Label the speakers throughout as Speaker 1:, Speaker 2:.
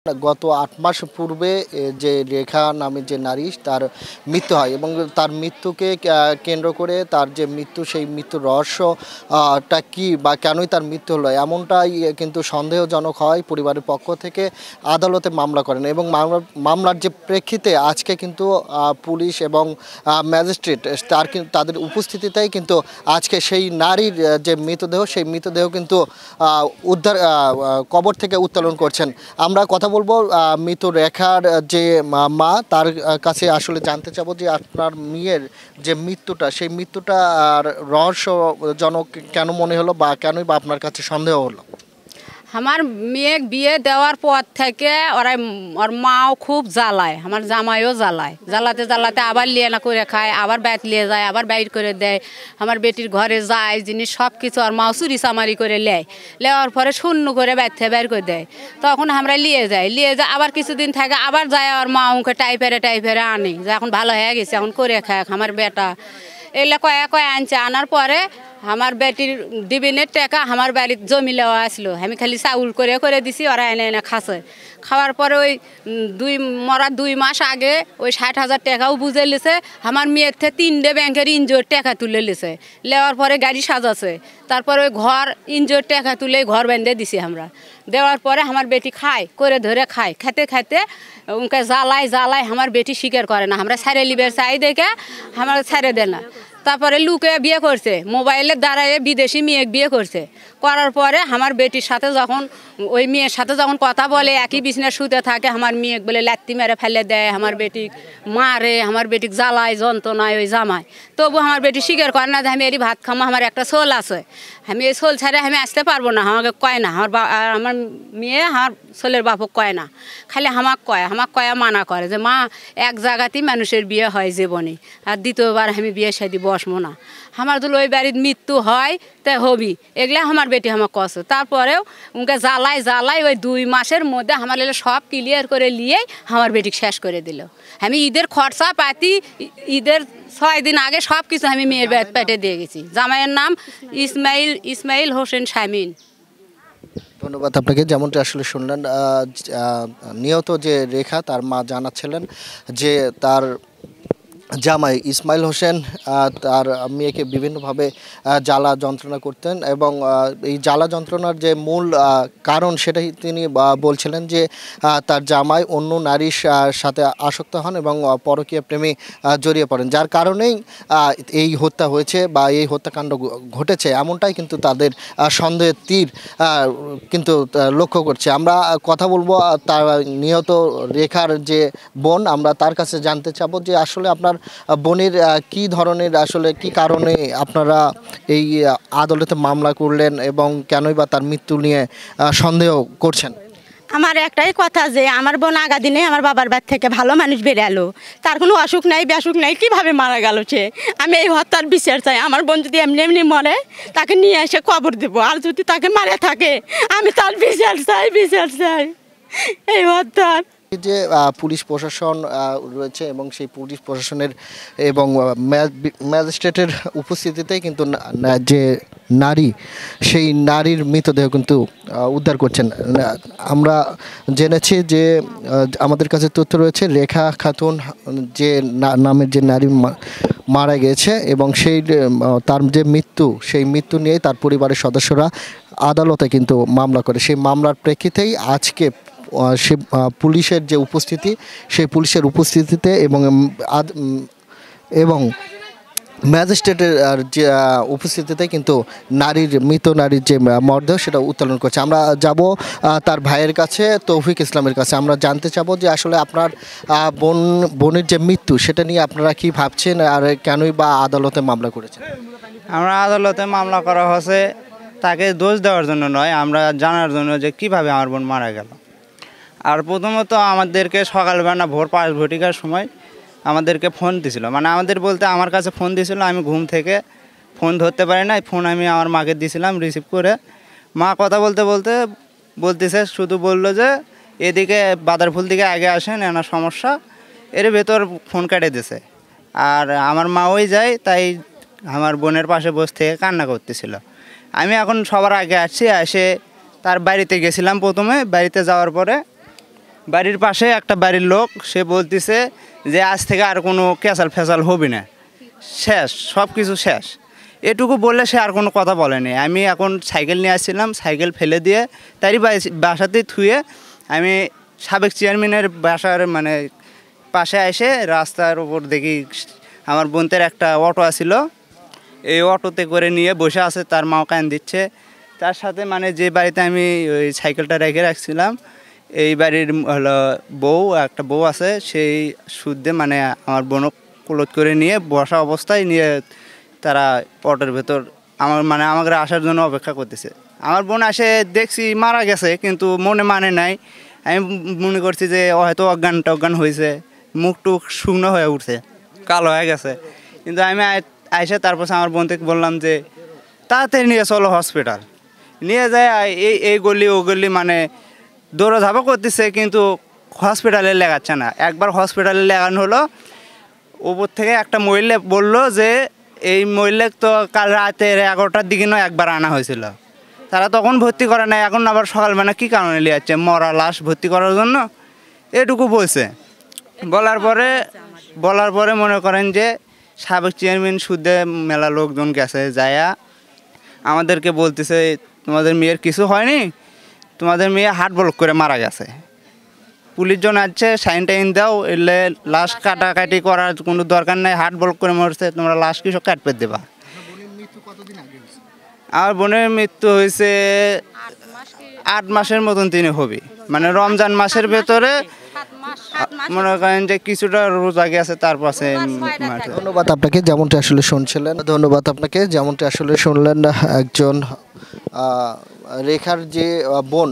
Speaker 1: গত ৮ মাস পূর্বে যে রেখা নামে যে নারী তার মৃত্যু হয় এবং তার মৃত্যুকে কেন্দ্র করে তার যে মৃত্যু সেই মৃত্যুর রহস্যটা কি বা কেনই তার মৃত্যু হলো এমনটাই কিন্তু সন্দেহজনক হয় পরিবারের পক্ষ থেকে আদালতে মামলা করেন এবং মামলার যে প্রেক্ষিতে আজকে কিন্তু পুলিশ এবং ম্যাজিস্ট্রেট তাদের উপস্থিতিতেই কিন্তু আজকে সেই নারীর যে মৃতদেহ সেই মৃতদেহ কিন্তু উদ্ধার কবর থেকে উত্তোলন করছেন। আমরা কথা বলবো মৃত রেখার যে মা তার কাছে আসলে জানতে চাবো যে আপনার মেয়ের যে মৃত্যুটা সেই মৃত্যুটা আর রহস্যজনক কেন মনে হলো বা কেনই বা আপনার কাছে সন্দেহ হলো?
Speaker 2: আমার মেয়ে বিয়ে দেওয়ার পর থেকে ওর মাও খুব জ্বালায়, আমার জামাইও জ্বালায়, জ্বালাতে জ্বালাতে আবার লিয়ে না করে খায়, আবার ব্যাট নিয়ে যায়, আবার বাইর করে দেয়। আমার বেটির ঘরে যায় জিনিস সব কিছু আর মাও চুরি চামারি করে লেওয়ার পরে শূন্য করে ব্যাথে বের করে দেয়। তখন আমরা লিয়ে যাই আবার কিছুদিন থাকে, আবার যায় আর মা ওকে টাইপেরে আনি যে এখন ভালো হয়ে গেছে, এখন করে খায় আমার বেটা। এগুলো কয়ে আনছে, আনার পরে আমার বেটির ডিবিনের টাকা আমার বাড়ির জমি লেওয়া আসলো, আমি খালি চাউল করে দিছি, ওরা এনে খাসে। খাওয়ার পরে ওই 2 মাস আগে ওই 60,000 টাকাও বুঝে লিছে। আমার মেয়ের থেকে 3টে ব্যাংকের ইনজোর টাকা তুলে লিছে, লেওয়ার পরে গাড়ি সাজাছে। তারপরে ওই ঘর ইনজোর টাকা তুলে ঘর বেঁধে দিছি আমরা। দেওয়ার পরে আমার বেটি খায় করে ধরে খায়, খেতে উনকে জ্বালায় আমার বেটি স্বীকার করে না, আমরা ছেড়ে লিবের চাই দেখে আমার ছেড়ে দেয় না। তারপরে লুকে বিয়ে করছে, মোবাইলের দ্বারায় বিদেশি মেয়ে বিয়ে করছে। করার পরে আমার বেটির সাথে যখন ওই মেয়ের সাথে যখন কথা বলে একই বিছানায় শুতে থাকে, আমার মেয়ে বলে লাত্তি মেরে ফেলে দেয়, আমার বেটি মারে, আমার বেটি জ্বালায় যন্ত্রণায় ওই জামায়। তবু আমার বেটি স্বীকার করে না যে আমি এরই ভাত খামো, আমার একটা সোল আছে, আমি এই সোল ছাড়া আমি আসতে পারবো না। আমাকে কয় না, আমার মেয়ে আমার সোলের বাপক কয় না, খালি আমাকে কয় মানা করে যে মা এক জায়গাতেই মানুষের বিয়ে হয় জীবনে, আর দ্বিতীয়বার আমি বিয়ে শাদি বসবো না। আমার যদি ওই বাড়ির মৃত্যু হয় তাই হবি, এগুলা আমার বেটি আমার কষ্ট। তারপরেও উনকে জ্বালাই ওই 2 মাসের মধ্যে আমার সব ক্লিয়ার করে নিয়েই আমার বেটিকে শেষ করে দিল। আমি ঈদের খরচা পাতি ঈদের 6 দিন আগে সব কিছু আমি মেয়ের পেটে দিয়ে গেছি। জামাইয়ের নাম ইসমাইল হোসেন শামিন।
Speaker 1: ধন্যবাদ আপনাকে। যেমনটা আসলে শুনলেন, নিহত যে রেখা তার মা জানাচ্ছিলেন যে তার জামাই ইসমাইল হোসেন তার মেয়েকে বিভিন্নভাবে জ্বালা যন্ত্রণা করতেন এবং এই জ্বালা যন্ত্রণার যে মূল কারণ সেটাই তিনি বলছিলেন যে তার জামাই অন্য নারীর সাথে আসক্ত হন এবং পরকীয়া প্রেমে জড়িয়ে পড়েন, যার কারণেই এই হত্যা হয়েছে বা এই হত্যাকাণ্ড ঘটেছে এমনটাই কিন্তু তাদের সন্দেহের তীর কিন্তু লক্ষ্য করছে। আমরা কথা বলবো তার নিহত রেখার যে বোন, আমরা তার কাছে জানতে চাবো যে আসলে আপনার বোনের কি ধরনের আসলে কি কারণে আপনারা এই আদালতে মামলা করলেন এবং কেনই বা তার মৃত্যু নিয়ে সন্দেহ করছেন?
Speaker 3: আমার একটাই কথা যে আমার বোন আগা দিনে আমার বাবার বাড়ি থেকে ভালো মানুষ বেরালো, তার কোনো অসুখ নাই বেসুখ নাই, কীভাবে মারা গেল সে? আমি এই হত্যার বিচার চাই। আমার বোন যদি এমনি মরে তাকে নিয়ে এসে কবর দেবো, আর যদি তাকে মারে থাকে আমি তার বিচার চাই এই হত্যার।
Speaker 1: যে পুলিশ প্রশাসন রয়েছে এবং সেই পুলিশ প্রশাসনের এবং ম্যাজিস্ট্রেটের উপস্থিতিতেই কিন্তু যে নারী সেই নারীর মৃতদেহ কিন্তু উদ্ধার করছেন। আমরা জেনেছি যে আমাদের কাছে তথ্য রয়েছে রেখা খাতুন যে নামের যে নারী মারা গেছে এবং সেই তার যে মৃত্যু সেই মৃত্যু নিয়েই তার পরিবারের সদস্যরা আদালতে কিন্তু মামলা করে। সেই মামলার প্রেক্ষিতেই আজকে সে পুলিশের যে উপস্থিতি সেই পুলিশের উপস্থিতিতে এবং ম্যাজিস্ট্রেটের যে উপস্থিতিতে কিন্তু মৃত নারীর যে মরদেহ সেটা উত্তোলন করছে। আমরা যাব তার ভাইয়ের কাছে, তৌফিক ইসলামের কাছে। আমরা জানতে চাবো যে আসলে আপনার বোনের যে মৃত্যু সেটা নিয়ে আপনারা কি ভাবছেন আর কেনই বা আদালতে মামলা করেছেন?
Speaker 4: আমরা আদালতে মামলা করা হয়েছে তাকে দোষ দেওয়ার জন্য নয়, আমরা জানার জন্য যে কিভাবে আমার বোন মারা গেল। আর প্রথমত আমাদেরকে সকালবেলা ভোর 5 ঘটিকার সময় আমাদেরকে ফোন দিছিল, মানে আমাদের বলতে আমার কাছে ফোন দিছিল, আমি ঘুম থেকে ফোন ধরতে পারি না, ফোন আমি আমার মাকে দিয়েছিলাম, রিসিভ করে মা কথা বলতেছে শুধু বললো যে এদিকে বাদারফুল দিকে আগে আসেন, এনার সমস্যা, এর ভেতর ফোন কেটে দিছে। আর আমার মা ওই যায়, তাই আমার বোনের পাশে বসে থেকে কান্না করতেছিল। আমি এখন সবার আগে আসছি, এসে তার বাড়িতে গেছিলাম। প্রথমে বাড়িতে যাওয়ার পরে বাড়ির পাশে একটা বাড়ির লোক সে বলতেছে যে আজ থেকে আর কোনো ক্যাচাল ফ্যাচাল হবে না, শেষ, সব কিছু শেষ। এটুকু বললে সে আর কোনো কথা বলেনি। আমি এখন সাইকেল নিয়ে আসছিলাম, সাইকেল ফেলে দিয়ে তারই বাসাতেই থুয়ে আমি সাবেক চেয়ারম্যানের বাসার মানে পাশে এসে রাস্তার উপর দেখি আমার বোনদের একটা অটো আসছিল, এই অটোতে করে নিয়ে বসে আছে, তার মাও কান দিচ্ছে। তার সাথে মানে যে বাড়িতে আমি ওই সাইকেলটা রেখে রাখছিলাম এই বাড়ির হলো একটা বউ আছে, সেই শুদ্ধে মানে আমার বোনক কুলত করে নিয়ে বসা অবস্থায় নিয়ে তারা অটোর ভেতর আমাকে আসার জন্য অপেক্ষা করতেছে। আমার বোন আসে দেখছি মারা গেছে, কিন্তু মনে মানে নাই। আমি মনে করছি যে হয়তো অজ্ঞান হয়েছে, মুখ টুক শুকনো হয়ে উঠছে, কালো হয়ে গেছে। কিন্তু আমি আইসে তারপর আমার বোন থেকে বললাম যে তাড়াতাড়ি নিয়ে চলো হসপিটাল, নিয়ে যায়। এই গলি ও গলি মানে দৌড়াধাপা করতেছে, কিন্তু হসপিটালে লেগাচ্ছে না। একবার হসপিটালে লেগানো হলো, ওপর থেকে একটা মহিলা বললো যে এই মহিলা তো কাল রাতে 11টার দিকে নয় একবার আনা হয়েছিল, তারা তখন ভর্তি করে না, এখন আবার সকালবেলা কী কারণে নিয়ে যাচ্ছে মরা লাশ ভর্তি করার জন্য, এটুকু বলছে। বলার পরে মনে করেন যে সাবেক চেয়ারম্যান সুদে মেলা লোকজন গেছে, যায়া আমাদেরকে বলতেছে তোমাদের মেয়ের কিছু হয়নি, তোমাদের মেয়ে হার্ট ব্লক করে মারা গেছে, পুলিশ জন আসছে, সাইন টাইন দাও, এলে লাশ কাটাকাটি করার কোনো দরকার নাই, হার্ট ব্লক করে মরছে, তোমরা লাশ কিছু কাটপে দেবা। আমার বোনের মৃত্যু হয়েছে 8 মাসের মতন তিনি হবে, মানে রমজান মাসের ভেতরে মনে করেন যে কিছুটা রোজা গেছে, তার পাশে।
Speaker 1: ধন্যবাদ আপনাকে, যেমনটি আসলে শুনছিলেন, ধন্যবাদ আপনাকে, যেমনটি আসলে শুনলেন একজন রেখার যে বোন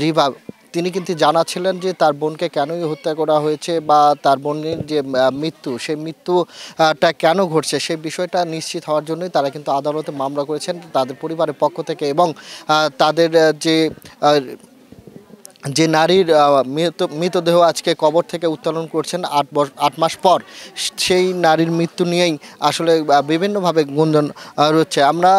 Speaker 1: রিবা, তিনি কিন্তু জানাচ্ছিলেন যে তার বোনকে কেনই হত্যা করা হয়েছে বা তার বোনের যে মৃত্যু, সেই মৃত্যুটা কেন ঘটছে সেই বিষয়টা নিশ্চিত হওয়ার জন্যই তারা কিন্তু আদালতে মামলা করেছেন তাদের পরিবারের পক্ষ থেকে। এবং তাদের যে নারীর মৃতদেহ আজকে কবর থেকে উত্তোলন করছেন 8 মাস পর, সেই নারীর মৃত্যু নিয়েই আসলে বিভিন্নভাবে গুঞ্জন রয়েছে। আমরা